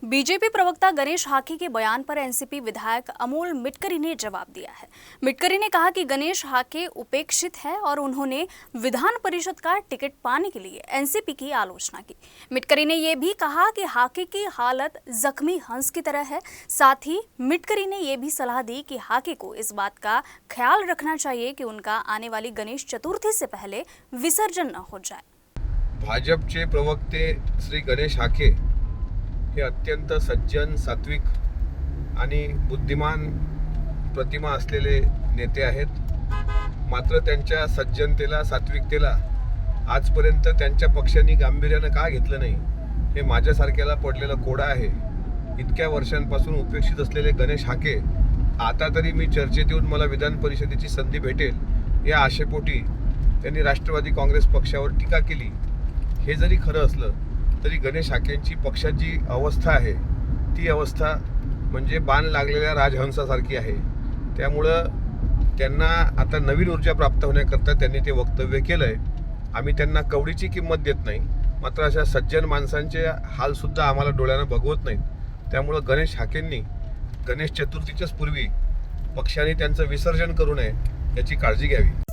BJP प्रवक्ता गणेश हाके के बयान पर NCP विधायक अमोल मिटकरी ने जवाब दिया है। मिटकरी ने कहा कि गणेश हाके उपेक्षित है और उन्होंने विधान परिषद का टिकट पाने के लिए एनसीपी की आलोचना की। मिटकरी ने यह भी कहा कि हाके की हालत जख्मी हंस की तरह है। साथ ही मिटकरी ने यह भी सलाह दी कि हाके को इस बात का ख्याल रखना चाहिए कि उनका आने वाली गणेश चतुर्थी से पहले विसर्जन न हो जाए। भाजपचे प्रवक्ते श्री गणेश हाके हे अत्यंत सज्जन, सात्विक आणि बुद्धिमान प्रतिमा असलेले नेते आहेत। मात्र त्यांच्या सज्जनतेला, सात्विकतेला आजपर्यंत त्यांच्या पक्षांनी गांभीर्याने का घेतलं नाही, हे माझ्यासारख्याला पडलेला कोडा आहे। इतक्या वर्षांपासून उपेक्षित असलेले गणेश हाके आता तरी मी चर्चेत येऊन मला विधान परिषदेची संधी भेटेल या आशेपोटी त्यांनी राष्ट्रवादी काँग्रेस पक्षावर टीका केली। हे जरी खरं असलं तरी गणेश हाकेंची पक्षाची अवस्था आहे ती अवस्था म्हणजे बाण लागलेल्या राजहंसासारखी आहे। त्यामुळं त्यांना आता नवीन ऊर्जा प्राप्त होण्याकरता त्यांनी ते वक्तव्य केलंय। आम्ही त्यांना कवडीची किंमत देत नाही, मात्र अशा सज्जन माणसांचे हालसुद्धा आम्हाला डोळ्यानं बघवत नाहीत। त्यामुळं गणेश हाकेंनी गणेश चतुर्थीच्याच पूर्वी पक्षाने त्यांचं विसर्जन करू नये याची काळजी घ्यावी।